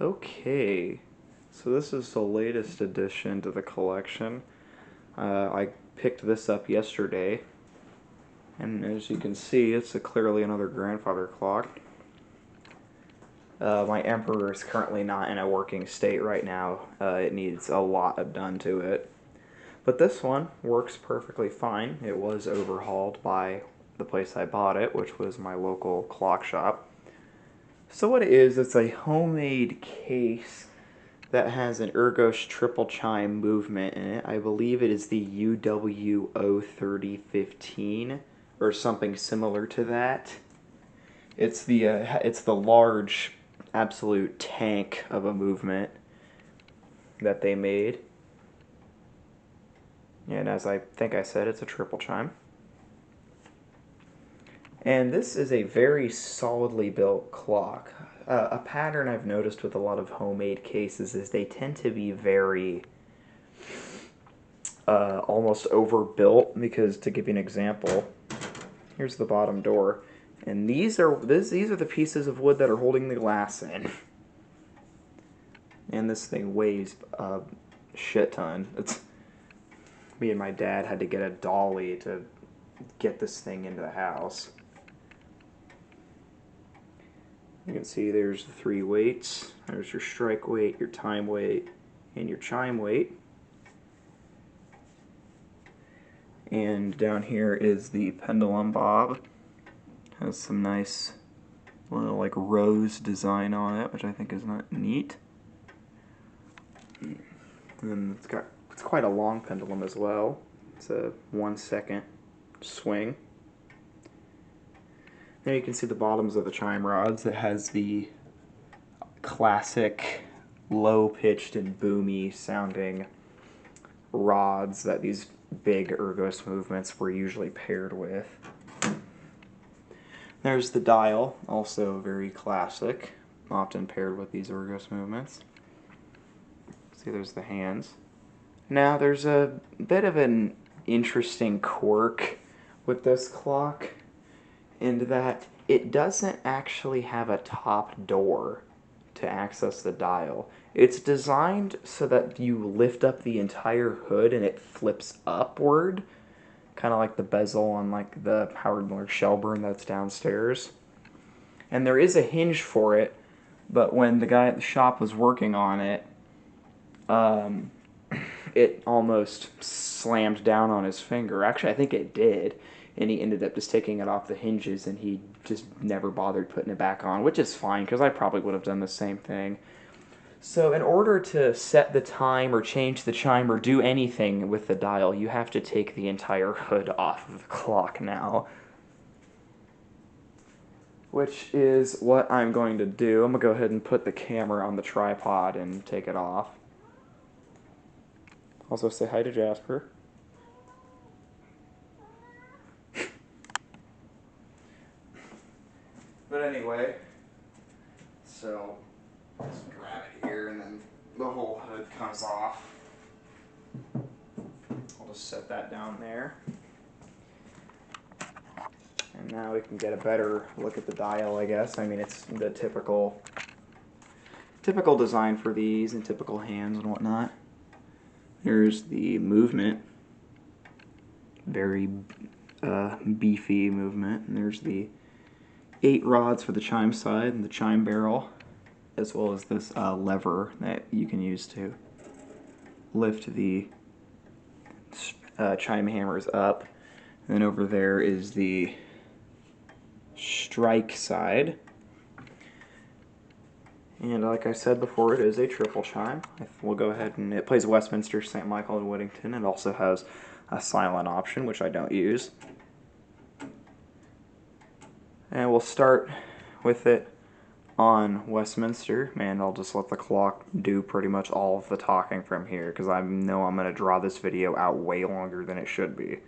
Okay, so this is the latest addition to the collection. I picked this up yesterday, and as you can see, it's clearly another grandfather clock. My Emperor is currently not in a working state right now. It needs a lot done to it. But this one works perfectly fine. It was overhauled by the place I bought it, which was my local clock shop. So what it is, it's a homemade case that has an Urgos triple chime movement in it. I believe it is the UWO3015 or something similar to that. It's the large absolute tank of a movement that they made. And as I think I said, it's a triple chime. And this is a very solidly built clock. A pattern I've noticed with a lot of homemade cases is they tend to be very almost overbuilt, because to give you an example, here's the bottom door, and these are the pieces of wood that are holding the glass in. And this thing weighs a shit ton. Me and my dad had to get a dolly to get this thing into the house. You can see there's the 3 weights. There's your strike weight, your time weight, and your chime weight. And down here is the pendulum bob. Has some nice little like rose design on it, which I think is not neat. And then it's quite a long pendulum as well. It's a 1 second swing. There you can see the bottoms of the chime rods. It has the classic low-pitched and boomy sounding rods that these big Urgos movements were usually paired with. There's the dial, also very classic, often paired with these Urgos movements. See, there's the hands. Now, there's a bit of an interesting quirk with this clock, in that it doesn't actually have a top door to access the dial. It's designed so that you lift up the entire hood and it flips upward, kind of like the bezel on like the Howard Miller Shelburne that's downstairs. And there is a hinge for it, but when the guy at the shop was working on it, it almost slammed down on his finger. Actually, I think it did, and he ended up just taking it off the hinges, and he just never bothered putting it back on, which is fine, because I probably would have done the same thing. So in order to set the time or change the chime or do anything with the dial, you have to take the entire hood off of the clock now, which is what I'm going to do. I'm going to go ahead and put the camera on the tripod and take it off. Also say hi to Jasper. But anyway, so just grab it here and then the whole hood comes off. I'll just set that down there. And now we can get a better look at the dial, I guess. I mean, it's the typical design for these and typical hands and whatnot. There's the movement, very beefy movement. And there's the 8 rods for the chime side and the chime barrel, as well as this lever that you can use to lift the chime hammers up. And then over there is the strike side. And like I said before, it is a triple chime. We'll go ahead and it plays Westminster, St. Michael, and Whittington. It also has a silent option, which I don't use. And we'll start with it on Westminster, and I'll just let the clock do pretty much all of the talking from here, because I know I'm going to draw this video out way longer than it should be.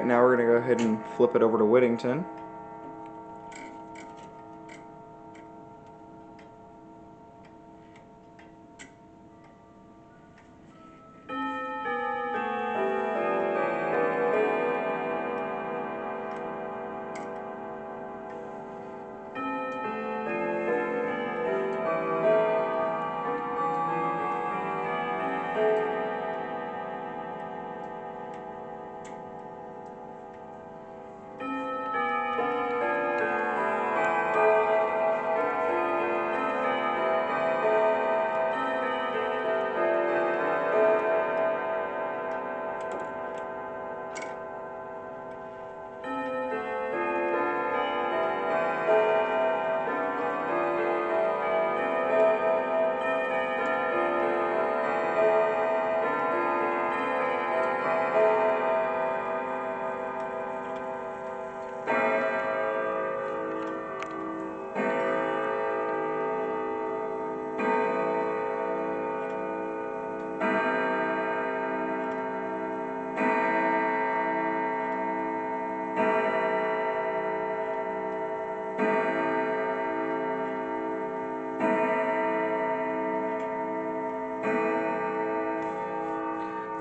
Alright, now we're going to go ahead and flip it over to Whittington.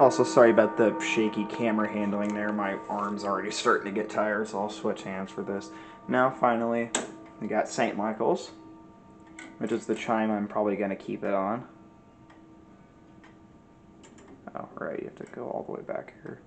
Also, sorry about the shaky camera handling there. My arm's already starting to get tired, so I'll switch hands for this. Now, finally, we got St. Michael's, which is the chime I'm probably going to keep it on. Oh, right, you have to go all the way back here.